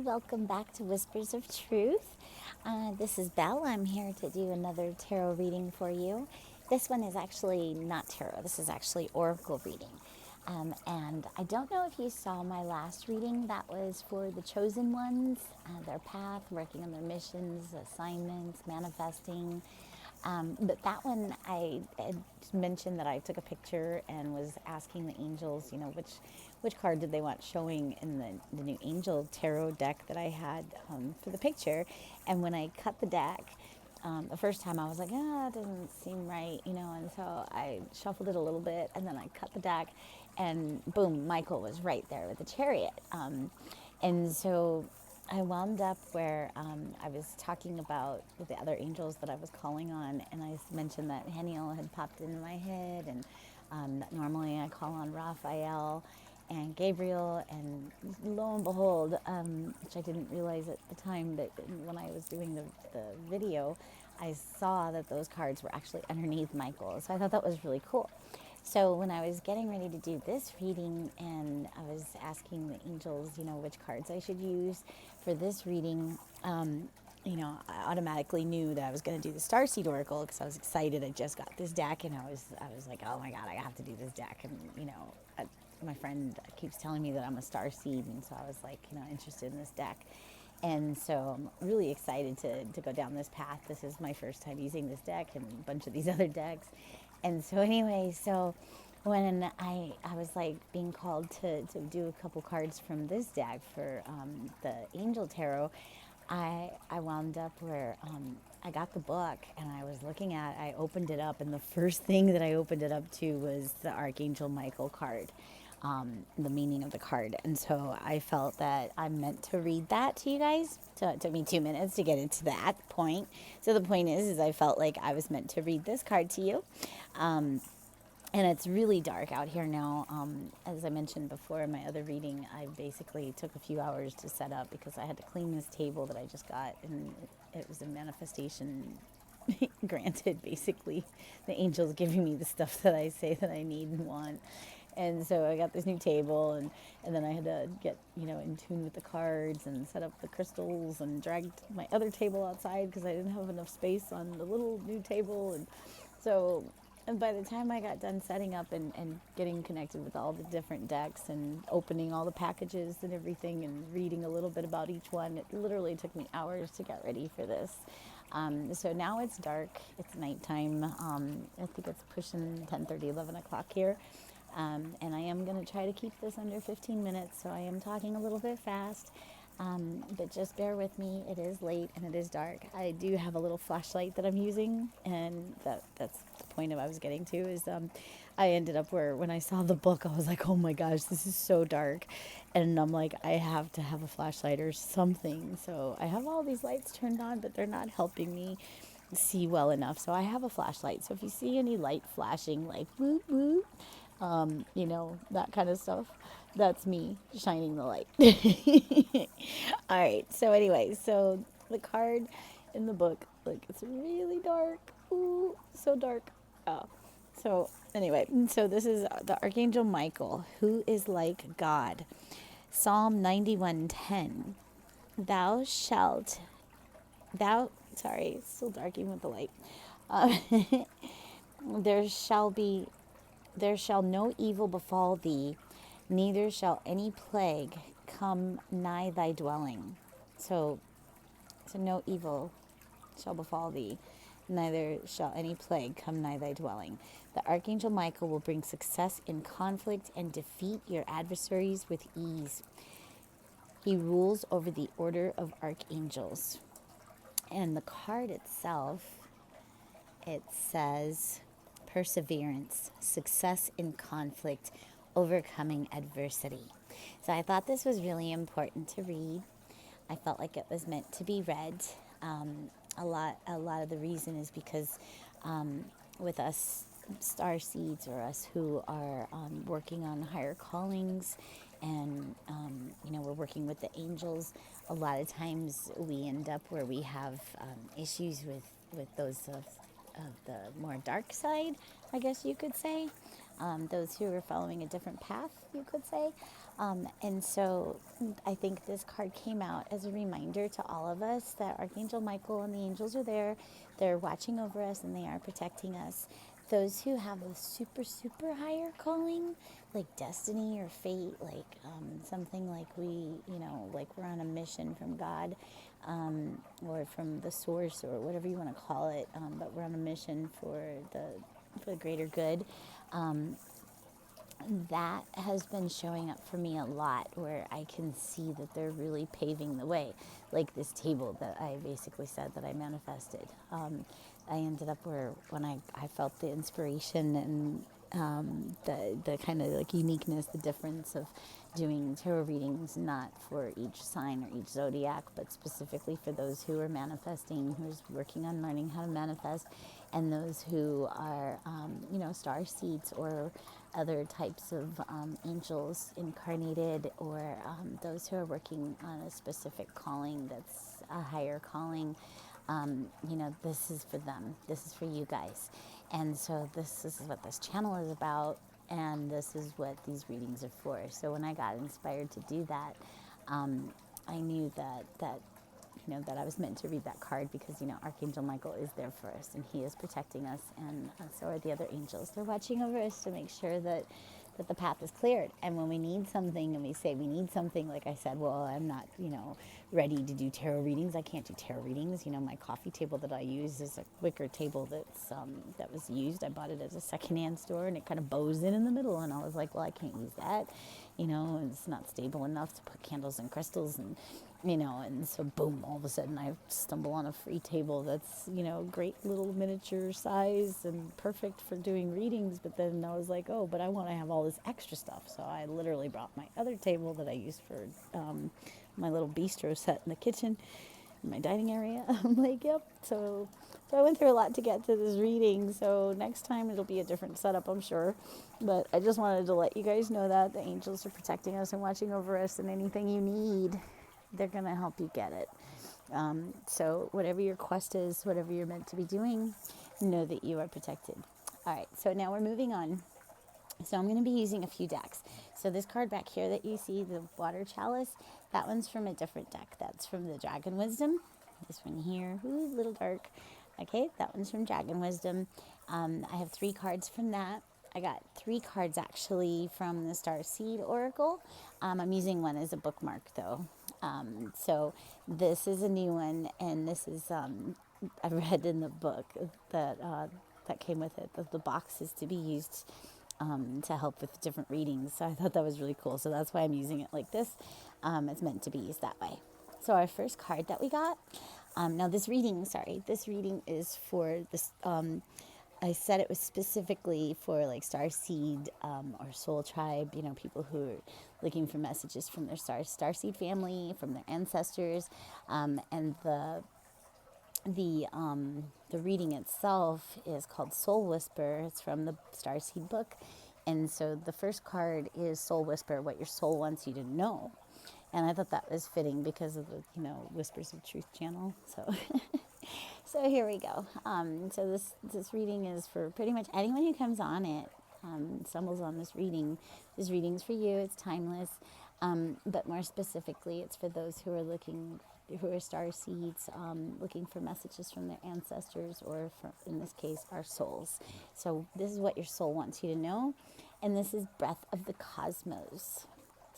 welcome back to Whispers of Truth. This is Belle. I'm here to do another tarot reading for you. This one is actually not tarot, this is actually oracle reading. And I don't know if you saw my last reading. That was for the chosen ones, their path, working on their missions, assignments, manifesting. But that one, I had mentioned that I took a picture and was asking the angels, which card did they want showing in the new angel tarot deck that I had for the picture. And when I cut the deck, the first time I was like, that doesn't seem right, and so I shuffled it a little bit, and then I cut the deck, and boom, Michael was right there with the chariot. And so I wound up where I was talking about with the other angels that I was calling on, and I mentioned that Haniel had popped into my head, and that normally I call on Raphael and Gabriel, and lo and behold, which I didn't realize at the time, but when I was doing the video, I saw that those cards were actually underneath Michael, so I thought that was really cool. So when I was getting ready to do this reading and I was asking the angels, which cards I should use for this reading, I automatically knew that I was going to do the Starseed Oracle because I was excited. I just got this deck and I was like, oh my God, I have to do this deck. And, my friend keeps telling me that I'm a Starseed, and so I was like, interested in this deck. And so I'm really excited to go down this path. This is my first time using this deck and a bunch of these other decks. And so anyway, so when I was like being called to do a couple cards from this deck for the Angel Tarot, I wound up where I got the book and I opened it up, and the first thing that I opened it up to was the Archangel Michael card. The meaning of the card. And so I felt that I meant to read that to you guys. So it took me 2 minutes to get into that point. So the point is I felt like I was meant to read this card to you. And it's really dark out here now. As I mentioned before in my other reading, I basically took a few hours to set up because I had to clean this table that I just got, and it was a manifestation granted, basically. The angels giving me the stuff that I say that I need and want. And so I got this new table, and then I had to get, in tune with the cards and set up the crystals and dragged my other table outside because I didn't have enough space on the little new table. And so, and by the time I got done setting up and getting connected with all the different decks and opening all the packages and everything and reading a little bit about each one, it literally took me hours to get ready for this. So now it's dark, it's nighttime. I think it's pushing 10:30, 11 o'clock here. And I am going to try to keep this under 15 minutes, so I am talking a little bit fast. But just bear with me. It is late and it is dark. I do have a little flashlight that I'm using, and that's the point I was getting to is I ended up where when I saw the book, I was like, oh my gosh, this is so dark. And I'm like, I have to have a flashlight or something. So I have all these lights turned on, but they're not helping me see well enough. So I have a flashlight. So if you see any light flashing, like whoop whoop, that kind of stuff, that's me shining the light. All right. So anyway, so the card in the book, like, it's really dark. Ooh, so dark. Oh. So anyway, so this is the Archangel Michael, who is like God. Psalm 91:10. Thou shalt, sorry, it's still darking with the light. There shall no evil befall thee, neither shall any plague come nigh thy dwelling. So no evil shall befall thee, neither shall any plague come nigh thy dwelling. The Archangel Michael will bring success in conflict and defeat your adversaries with ease. He rules over the order of archangels. And the card itself, it says perseverance, success in conflict, overcoming adversity. So I thought this was really important to read. I felt like it was meant to be read. A lot of the reason is because with us star seeds, or us who are working on higher callings, and we're working with the angels, a lot of times we end up where we have issues with those of the more dark side, I guess you could say. those who are following a different path, you could say. And so I think this card came out as a reminder to all of us that Archangel Michael and the angels are there. They're watching over us and they are protecting us. Those who have a super, super higher calling, like destiny or fate, like something like like we're on a mission from God, or from the source, or whatever you want to call it, but we're on a mission for the greater good. That has been showing up for me a lot, where I can see that they're really paving the way. Like this table that I basically said that I manifested. I ended up where when I felt the inspiration and the kind of like uniqueness, the difference of doing tarot readings, not for each sign or each zodiac, but specifically for those who are manifesting, who's working on learning how to manifest, and those who are, star seeds or other types of angels incarnated, or those who are working on a specific calling that's a higher calling. This is for them. This is for you guys. And so this is what this channel is about, and this is what these readings are for. So when I got inspired to do that, I knew that I was meant to read that card because, Archangel Michael is there for us and he is protecting us, and so are the other angels. They're watching over us to make sure that the path is cleared. And when we need something and we say we need something, like I said, well, I'm not, ready to do tarot readings. I can't do tarot readings. My coffee table that I use is a wicker table that was used. I bought it at a secondhand store, and it kind of bows in the middle. And I was like, well, I can't use that. It's not stable enough to put candles and crystals and so boom, all of a sudden I stumble on a free table that's, great little miniature size and perfect for doing readings. But then I was like, oh, but I want to have all this extra stuff. So I literally brought my other table that I use for my little bistro set in the kitchen, in my dining area. I'm like, yep. So I went through a lot to get to this reading. So next time it'll be a different setup, I'm sure. But I just wanted to let you guys know that the angels are protecting us and watching over us, and anything you need, they're going to help you get it. So whatever your quest is, whatever you're meant to be doing, know that you are protected. All right, so now we're moving on. So I'm going to be using a few decks. So this card back here that you see, the water chalice, that one's from a different deck. That's from the Dragon Wisdom. This one here, ooh, a little dark. Okay, that one's from Dragon Wisdom. I have 3 cards from that. I got 3 cards actually from the Starseed Oracle. I'm using one as a bookmark though. So this is a new one, and this is, I read in the book that came with it, that the box is to be used to help with different readings. So I thought that was really cool. So that's why I'm using it like this. It's meant to be used that way. So our first card that we got, now this reading is for this, I said it was specifically for like Starseed or Soul Tribe, people who are looking for messages from their Starseed family, from their ancestors, and the reading itself is called Soul Whisper. It's from the Starseed book, and so the first card is Soul Whisper, what your soul wants you to know. And I thought that was fitting because of the, Whispers of Truth channel. So, so here we go. So this reading is for pretty much anyone who comes on it, stumbles on this reading. This reading's for you. It's timeless. But more specifically, it's for those who are star seeds, looking for messages from their ancestors, or in this case, our souls. So this is what your soul wants you to know. And this is Breath of the Cosmos.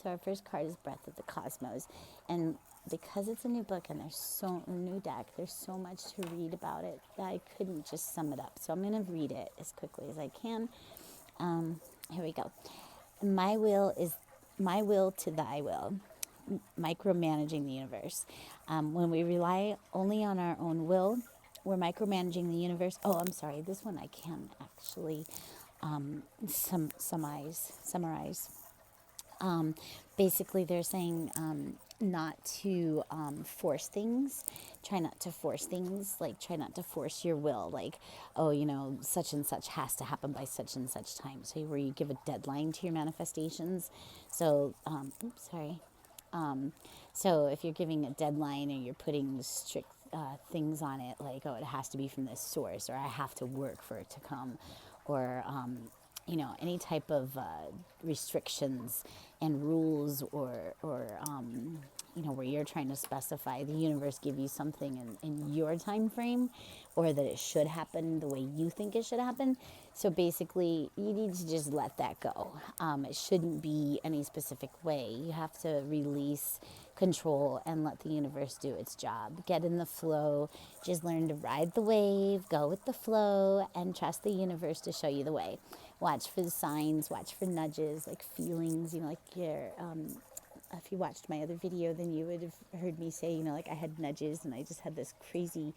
So our first card is Breath of the Cosmos. And because it's a new book and new deck, there's so much to read about it that I couldn't just sum it up. So I'm going to read it as quickly as I can. Here we go. My will to thy will. Micromanaging the universe. When we rely only on our own will, we're micromanaging the universe. Oh, I'm sorry. This one I can actually summarize. Basically, they're saying not to force things. Try not to force things. Like, try not to force your will. Like, oh, such and such has to happen by such and such time. So where you give a deadline to your manifestations. So, so if you're giving a deadline, or you're putting strict things on it, like, oh, it has to be from this source, or I have to work for it to come, or any type of restrictions and rules or where you're trying to specify the universe give you something in your time frame, or that it should happen the way you think it should happen. So basically, you need to just let that go. It shouldn't be any specific way. You have to release control and let the universe do its job. Get in the flow. Just learn to ride the wave, go with the flow, and trust the universe to show you the way. Watch for the signs, watch for nudges, like feelings, like your, if you watched my other video, then you would have heard me say, like I had nudges and I just had this crazy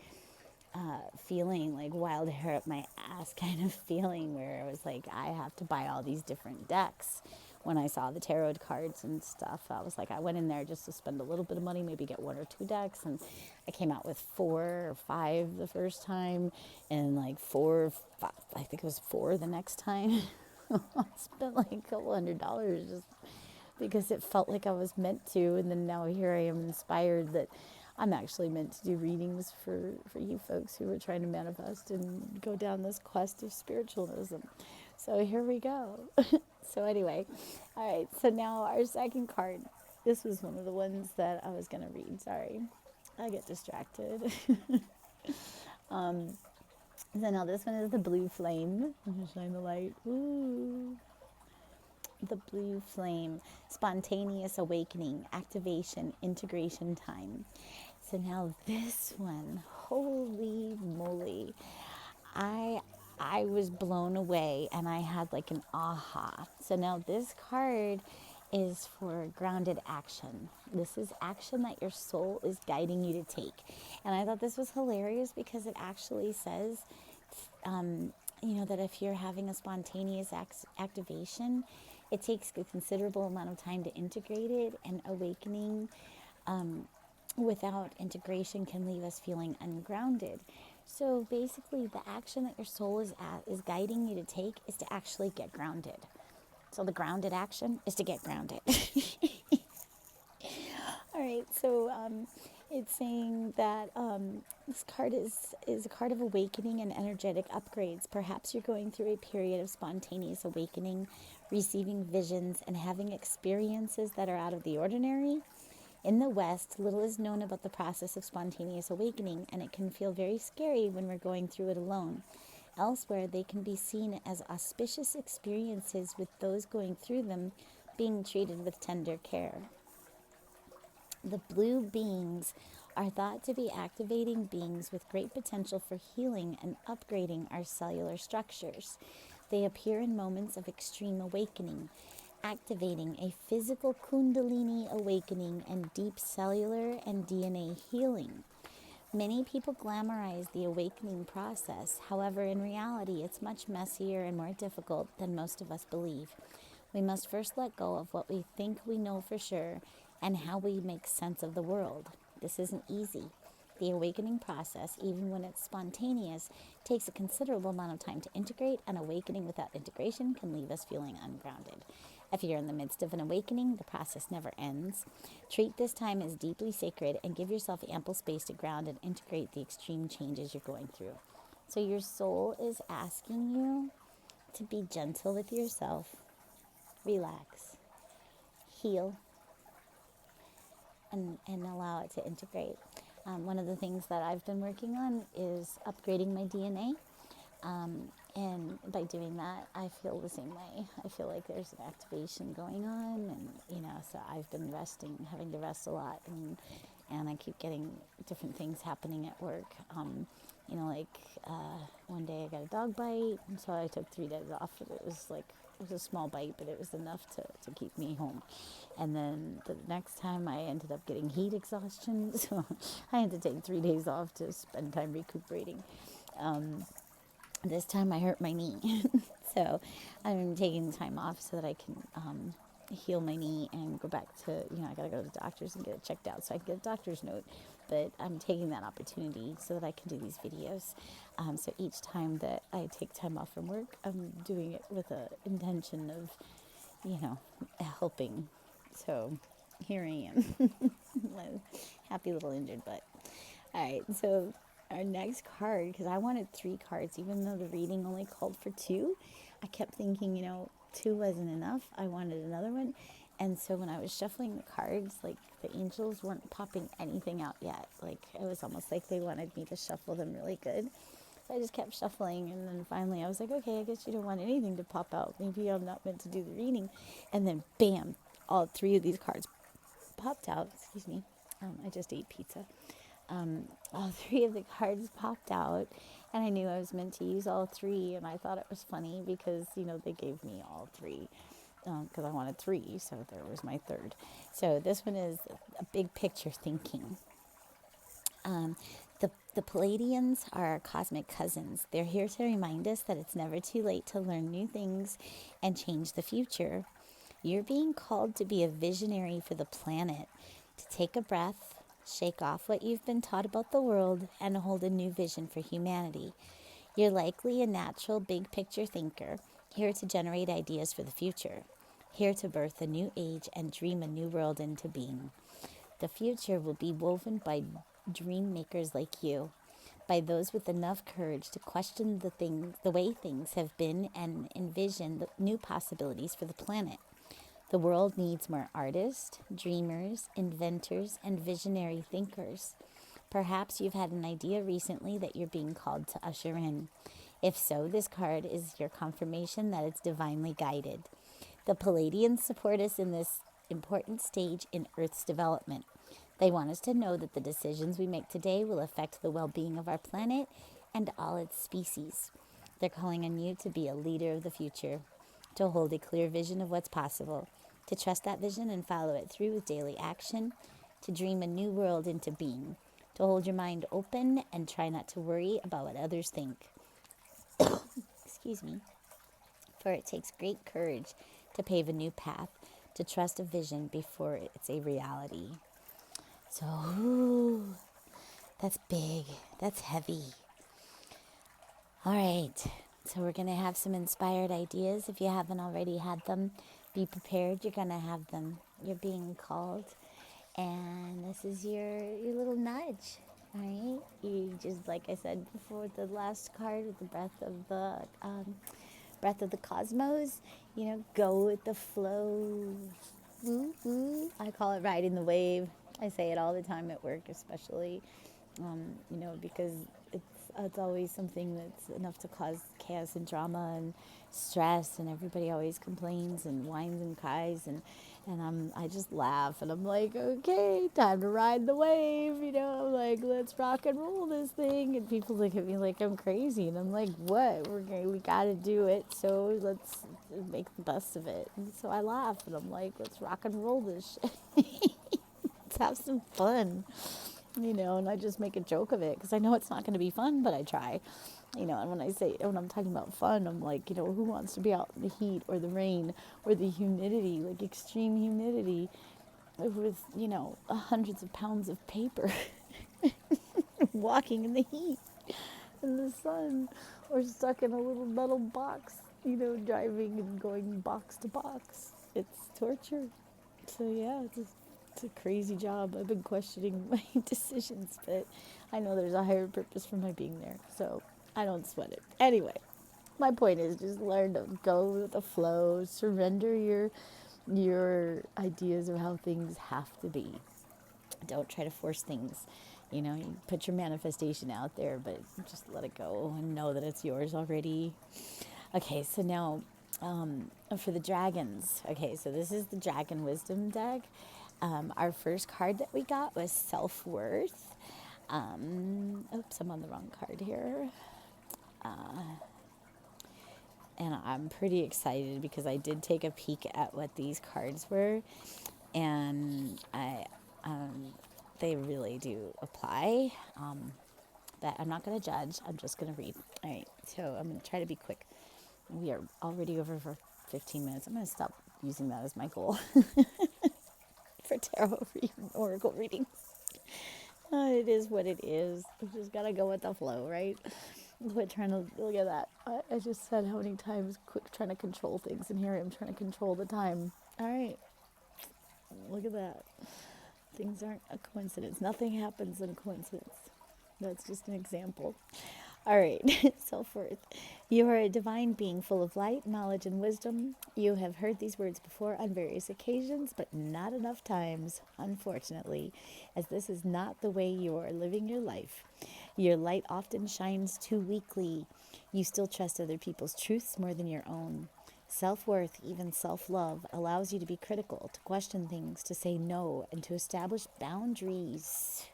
feeling, like wild hair up my ass kind of feeling, where I was like, I have to buy all these different decks. When I saw the tarot cards and stuff, I was like, I went in there just to spend a little bit of money, maybe get 1 or 2 decks, and I came out with 4 or 5 the first time, and like 4 or 5, I think it was 4 the next time. I spent like a couple $100 just because it felt like I was meant to, and then now here I am inspired that I'm actually meant to do readings for you folks who are trying to manifest and go down this quest of spiritualism. So here we go. So anyway, all right, so now our second card. This was one of the ones that I was going to read. Sorry, I get distracted. So now this one is the blue flame. I'm going to shine the light. Ooh. The blue flame, spontaneous awakening, activation, integration time. So now this one, holy moly, I was blown away and I had like an aha. So now this card is for grounded action. This is action that your soul is guiding you to take. And I thought this was hilarious because it actually says, that if you're having a spontaneous activation, it takes a considerable amount of time to integrate it, and awakening without integration can leave us feeling ungrounded. So basically, the action that your soul is guiding you to take is to actually get grounded. So the grounded action is to get grounded. All right, so it's saying that this card is a card of awakening and energetic upgrades. Perhaps you're going through a period of spontaneous awakening, receiving visions, and having experiences that are out of the ordinary. In the West, little is known about the process of spontaneous awakening, and it can feel very scary when we're going through it alone. Elsewhere, they can be seen as auspicious experiences, with those going through them being treated with tender care. The blue beings are thought to be activating beings with great potential for healing and upgrading our cellular structures. They appear in moments of extreme awakening, activating a physical kundalini awakening and deep cellular and DNA healing. Many people glamorize the awakening process. However, in reality, it's much messier and more difficult than most of us believe. We must first let go of what we think we know for sure and how we make sense of the world. This isn't easy. The awakening process, even when it's spontaneous, takes a considerable amount of time to integrate, and awakening without integration can leave us feeling ungrounded. If you're in the midst of an awakening, the process never ends. Treat this time as deeply sacred and give yourself ample space to ground and integrate the extreme changes you're going through. So your soul is asking you to be gentle with yourself, relax, heal, and allow it to integrate. One of the things that I've been working on is upgrading my DNA. And by doing that, I feel the same way. I feel like there's an activation going on, and so I've been resting, having to rest a lot, and I keep getting different things happening at work. One day I got a dog bite, and so I took 3 days off. It was a small bite, but it was enough to keep me home. And then the next time I ended up getting heat exhaustion, so I had to take 3 days off to spend time recuperating. This time I hurt my knee, so I'm taking the time off so that I can heal my knee and go back to, I got to go to the doctors and get it checked out so I can get a doctor's note. But I'm taking that opportunity so that I can do these videos. So each time that I take time off from work, I'm doing it with an intention of, helping. So here I am, my happy little injured butt. All right, so our next card, because I wanted 3 cards, even though the reading only called for 2, I kept thinking, you know, 2 wasn't enough. I wanted another one. And so when I was shuffling the cards, like the angels weren't popping anything out yet. Like it was almost like they wanted me to shuffle them really good. So I just kept shuffling, and then finally I was like, okay, I guess you don't want anything to pop out. Maybe I'm not meant to do the reading. And then bam, all 3 of these cards popped out. Excuse me. I just ate pizza. All 3 of the cards popped out, and I knew I was meant to use all 3, and I thought it was funny because, you know, they gave me all 3 because I wanted 3, so there was my third. So this one is a big picture thinking. The Palladians are our cosmic cousins. They're here to remind us that it's never too late to learn new things and change the future. You're being called to be a visionary for the planet, to take a breath, shake off what you've been taught about the world, and hold a new vision for humanity. You're likely a natural big picture thinker, here to generate ideas for the future, here to birth a new age and dream a new world into being. The future will be woven by dream makers like you, by those with enough courage to question the way things have been and envision the new possibilities for the planet. The world needs more artists, dreamers, inventors, and visionary thinkers. Perhaps you've had an idea recently that you're being called to usher in. If so, this card is your confirmation that it's divinely guided. The Palladians support us in this important stage in Earth's development. They want us to know that the decisions we make today will affect the well-being of our planet and all its species. They're calling on you to be a leader of the future, to hold a clear vision of what's possible, to trust that vision and follow it through with daily action, to dream a new world into being, to hold your mind open and try not to worry about what others think. Excuse me. For it takes great courage to pave a new path, to trust a vision before it's a reality. So, that's big. That's heavy. All right. So we're going to have some inspired ideas. If you haven't already had them, be prepared. You're going to have them. You're being called. And this is your little nudge. All right. You just, like I said before, the last card with the breath of the cosmos, you know, go with the flow. Woo, woo. I call it riding the wave. I say it all the time at work, especially, you know, because it's always something that's enough to cause chaos and drama and stress, and everybody always complains and whines and cries, and I just laugh, and I'm like, okay, time to ride the wave, you know, I'm like, let's rock and roll this thing, and people look at me like I'm crazy, and I'm like, what, we gotta do it, so let's make the best of it, and so I laugh, and I'm like, let's rock and roll this shit. Let's have some fun, you know, and I just make a joke of it because I know it's not going to be fun, but I try, you know, and when I'm talking about fun, I'm like, you know, who wants to be out in the heat or the rain or the humidity, like extreme humidity with, you know, hundreds of pounds of paper walking in the heat in the sun, or stuck in a little metal box, you know, driving and going box to box. It's torture. So yeah, it's a crazy job. I've been questioning my decisions, but I know there's a higher purpose for my being there, so I don't sweat it. Anyway, my point is just learn to go with the flow, surrender your ideas of how things have to be. Don't try to force things. You know, you put your manifestation out there, but just let it go and know that it's yours already. Okay, so now for the dragons. Okay, so this is the Dragon Wisdom deck. Our first card that we got was Self-Worth. Oops, I'm on the wrong card here. And I'm pretty excited because I did take a peek at what these cards were, and they really do apply. But I'm not going to judge. I'm just going to read. All right, so I'm going to try to be quick. We are already over for 15 minutes. I'm going to stop using that as my goal for tarot oracle readings. It is what it is. We just got to go with the flow, right? Quit trying to, look at that. I just said how many times quit trying to control things, and here I am trying to control the time. All right. Look at that. Things aren't a coincidence. Nothing happens in coincidence. That's just an example. All right, self-worth. You are a divine being full of light, knowledge, and wisdom. You have heard these words before on various occasions, but not enough times, unfortunately, as this is not the way you are living your life. Your light often shines too weakly. You still trust other people's truths more than your own. Self-worth, even self-love, allows you to be critical, to question things, to say no, and to establish boundaries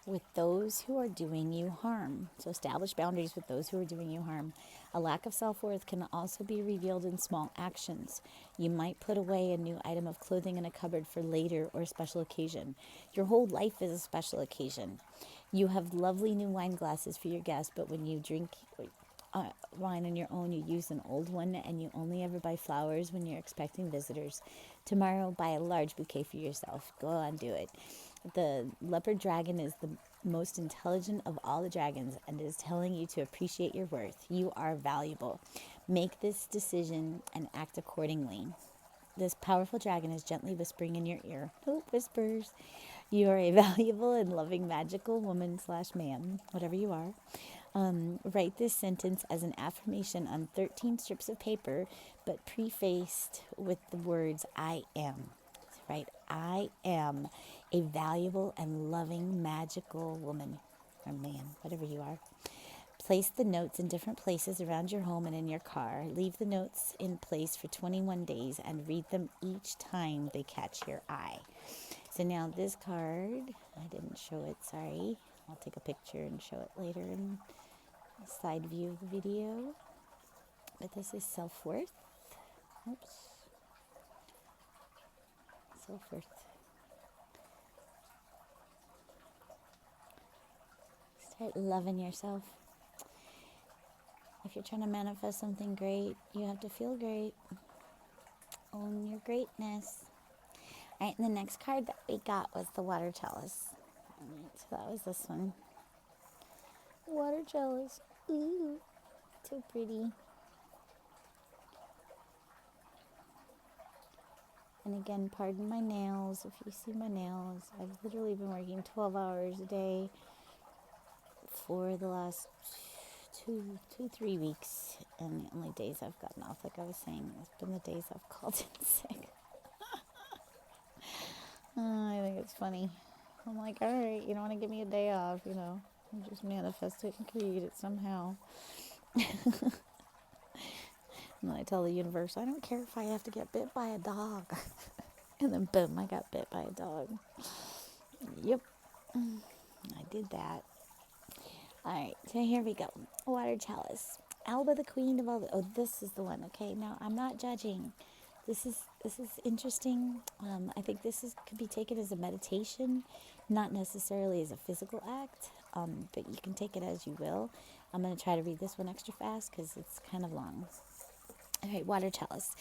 with those who are doing you harm. So establish boundaries with those who are doing you harm. A lack of self-worth can also be revealed in small actions. You might put away a new item of clothing in a cupboard for later or a special occasion. Your whole life is a special occasion. You have lovely new wine glasses for your guests, but when you drink wine on your own, you use an old one, and you only ever buy flowers when you're expecting visitors. Tomorrow, buy a large bouquet for yourself. Go on, do it. The leopard dragon is the most intelligent of all the dragons and is telling you to appreciate your worth. You are valuable. Make this decision and act accordingly. This powerful dragon is gently whispering in your ear. Oh, whispers. You are a valuable and loving magical woman slash man, whatever you are. Write this sentence as an affirmation on 13 strips of paper, but prefaced with the words, I am. Right? I am a valuable and loving magical woman or man, whatever you are. Place the notes in different places around your home and in your car. Leave the notes in place for 21 days and read them each time they catch your eye. So now this card, I didn't show it, sorry. I'll take a picture and show it later in the side view of the video. But this is self-worth. Oops. Self-worth. Start loving yourself. If you're trying to manifest something great, you have to feel great. Own your greatness. All right, and the next card that we got was the water chalice. All right, so that was this one. Water chalice. Ooh, so pretty. And again, pardon my nails if you see my nails. I've literally been working 12 hours a day for the last 3 weeks. And the only days I've gotten off, like I was saying, has been the days I've called in sick. I think it's funny. I'm like, all right, you don't want to give me a day off, I'll just manifest it and create it somehow. And then I tell the universe, I don't care if I have to get bit by a dog. And then boom, I got bit by a dog. Yep, I did that. All right, so here we go. Water chalice. Alba, the queen of all the... Oh, this is the one. Okay, now I'm not judging. This is interesting. I think could be taken as a meditation, not necessarily as a physical act, but you can take it as you will. I'm going to try to read this one extra fast because it's kind of long. All right, water chalice.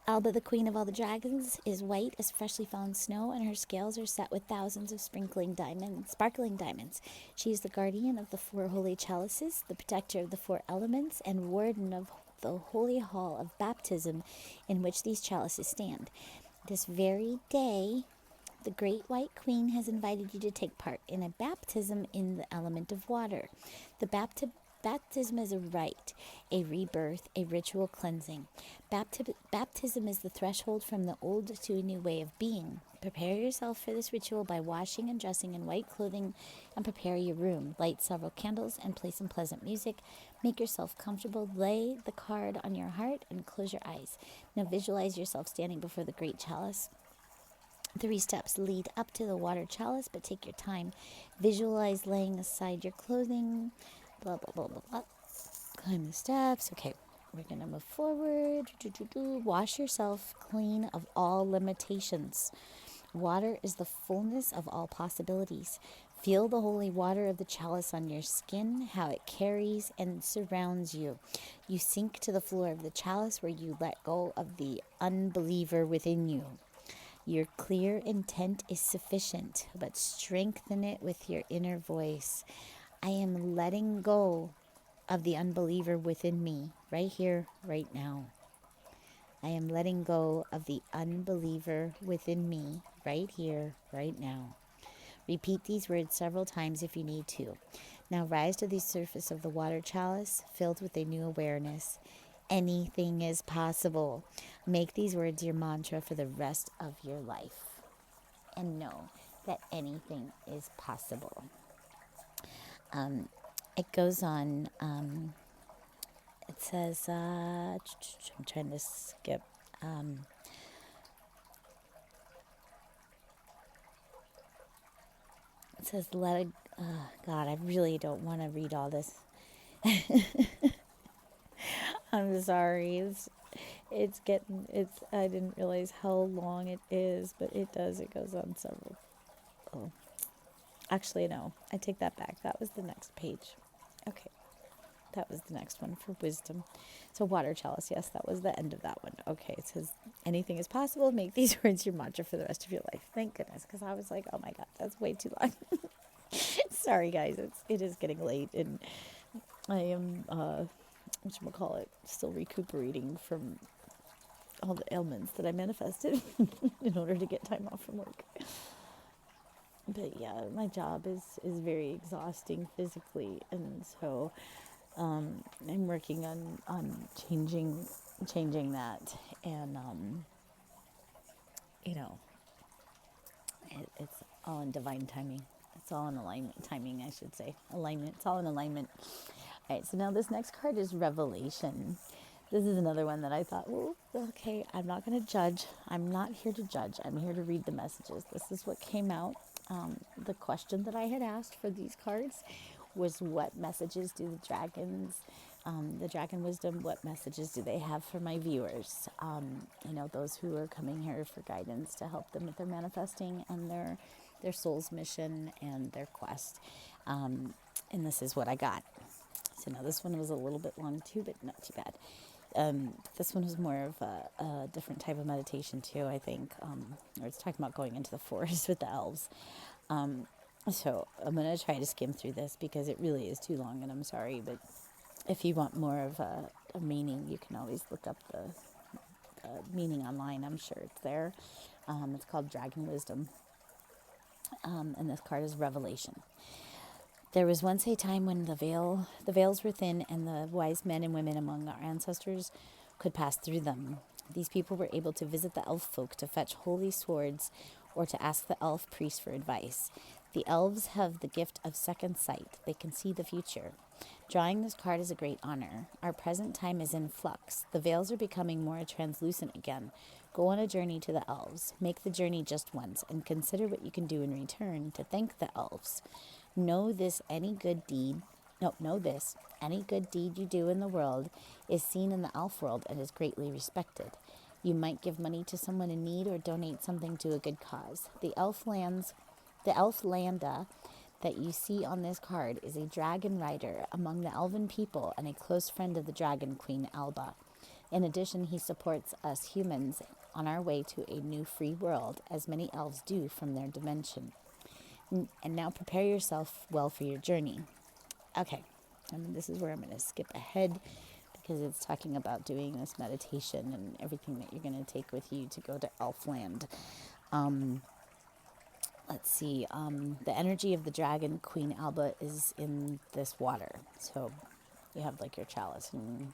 Alba, the queen of all the dragons, is white as freshly fallen snow, and her scales are set with thousands of sparkling diamonds. She is the guardian of the 4 holy chalices, the protector of the 4 elements, and warden of the holy hall of baptism in which these chalices stand. This very day, the great white queen has invited you to take part in a baptism in the element of water. The baptism is a rite, a rebirth, a ritual cleansing. Baptism is the threshold from the old to a new way of being. Prepare yourself for this ritual by washing and dressing in white clothing, and prepare your room. Light several candles and play some pleasant music. Make yourself comfortable. Lay the card on your heart and close your eyes. Now visualize yourself standing before the great chalice. 3 steps lead up to the water chalice, but take your time. Visualize laying aside your clothing. Blah, blah, blah, blah, blah. Climb the steps. Okay, we're going to move forward. Wash yourself clean of all limitations. Water is the fullness of all possibilities. Feel the holy water of the chalice on your skin, how it carries and surrounds you. You sink to the floor of the chalice where you let go of the unbeliever within you. Your clear intent is sufficient, but strengthen it with your inner voice. I am letting go of the unbeliever within me, right here, right now. I am letting go of the unbeliever within me, right here, right now. Repeat these words several times if you need to. Now rise to the surface of the water chalice, filled with a new awareness. Anything is possible. Make these words your mantra for the rest of your life. And know that anything is possible. It goes on, it says, I'm trying to skip. It says, God, I really don't want to read all this. I'm sorry. I didn't realize how long it is, but it does. It goes on several. Oh, actually, no, I take that back. That was the next page. Okay. That was the next one for wisdom. So water chalice, yes, that was the end of that one. Okay, it says, anything is possible. Make these words your mantra for the rest of your life. Thank goodness, because I was like, oh my God, that's way too long. Sorry, guys, it is getting late, and I am, whatchamacallit, still recuperating from all the ailments that I manifested in order to get time off from work. But yeah, my job is very exhausting physically, and so I'm working on changing that, and it's all in divine timing. It's all in alignment timing, I should say. Alignment. It's all in alignment. All right. So now this next card is Revelation. This is another one that I thought, well, okay, I'm not going to judge. I'm not here to judge. I'm here to read the messages. This is what came out. The question that I had asked for these cards was, what messages do the dragon wisdom, what messages do they have for my viewers? Those who are coming here for guidance to help them with their manifesting and their soul's mission and their quest. And this is what I got. So now this one was a little bit long too, but not too bad. This one was more of a different type of meditation too, I think. Or it's talking about going into the forest with the elves. So I'm going to try to skim through this because it really is too long, and I'm sorry. But if you want more of a meaning, you can always look up the meaning online. I'm sure it's there. It's called Dragon Wisdom. And this card is Revelation. There was once a time when the veils were thin, and the wise men and women among our ancestors could pass through them. These people were able to visit the elf folk to fetch holy swords or to ask the elf priest for advice. The elves have the gift of second sight. They can see the future. Drawing this card is a great honor. Our present time is in flux. The veils are becoming more translucent again. Go on a journey to the elves. Make the journey just once, and consider what you can do in return to thank the elves. Know this, any good deed you do in the world is seen in the elf world and is greatly respected. You might give money to someone in need or donate something to a good cause. The elf Landa that you see on this card is a dragon rider among the elven people and a close friend of the dragon queen Alba. In addition, he supports us humans on our way to a new free world, as many elves do from their dimension. And now prepare yourself well for your journey. Okay, this is where I'm going to skip ahead because it's talking about doing this meditation and everything that you're going to take with you to go to Elfland. Let's see. The energy of the dragon Queen Alba is in this water. So you have like your chalice and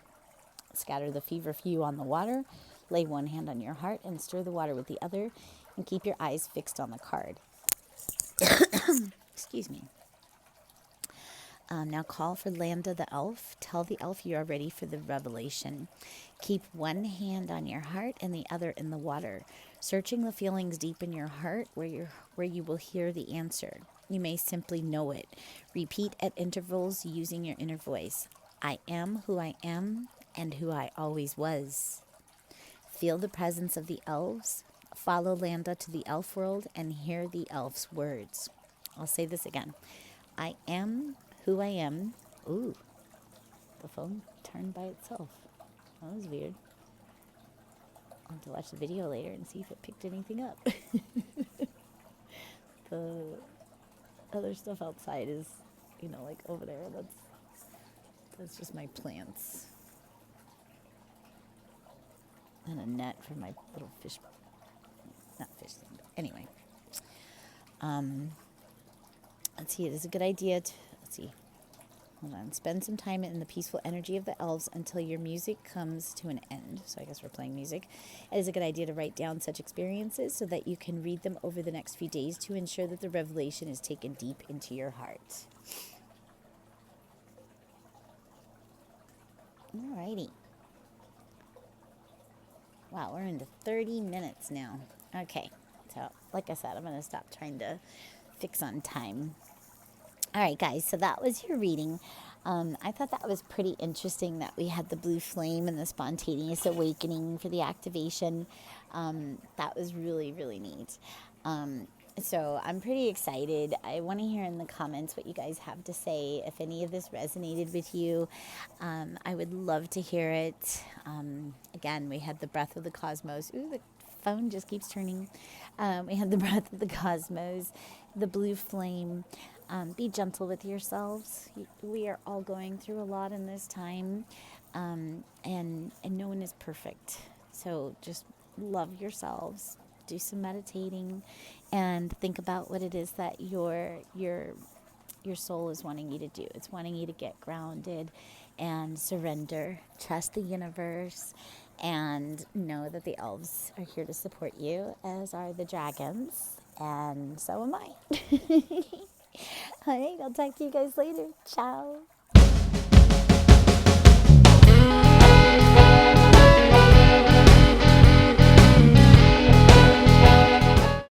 scatter the feverfew on the water. Lay one hand on your heart and stir the water with the other, and keep your eyes fixed on the card. Excuse me. Now call for Landa the elf. Tell the elf you are ready for the revelation. Keep one hand on your heart and the other in the water, searching the feelings deep in your heart where you will hear the answer. You may simply know it. Repeat at intervals using your inner voice. I am who I am and who I always was. Feel the presence of the elves. Follow Landa to the elf world and hear the elf's words. I'll say this again. I am who I am. Ooh, the phone turned by itself. That was weird. I'll have to watch the video later and see if it picked anything up. The other stuff outside is, like over there. That's just my plants. And a net for my little fish. Not fish thing. Anyway. let's see, it is a good idea to, let's see, hold on, spend some time in the peaceful energy of the elves until your music comes to an end. So I guess we're playing music. It is a good idea to write down such experiences so that you can read them over the next few days to ensure that the revelation is taken deep into your heart. Alrighty. Wow, we're into 30 minutes now. Okay, so like I said, I'm going to stop trying to fix on time. All right, guys, so that was your reading. I thought that was pretty interesting that we had the blue flame and the spontaneous awakening for the activation. That was really, really neat. So I'm pretty excited. I want to hear in the comments what you guys have to say. If any of this resonated with you, I would love to hear it. Again, we had the breath of the cosmos. Ooh, the phone just keeps turning. We had the breath of the cosmos, the blue flame. Be gentle with yourselves. We are all going through a lot in this time, and no one is perfect. So just love yourselves. Do some meditating, and think about what it is that your soul is wanting you to do. It's wanting you to get grounded and surrender. Trust the universe, and know that the elves are here to support you, as are the dragons, and so am I. All right, I'll talk to you guys later. Ciao.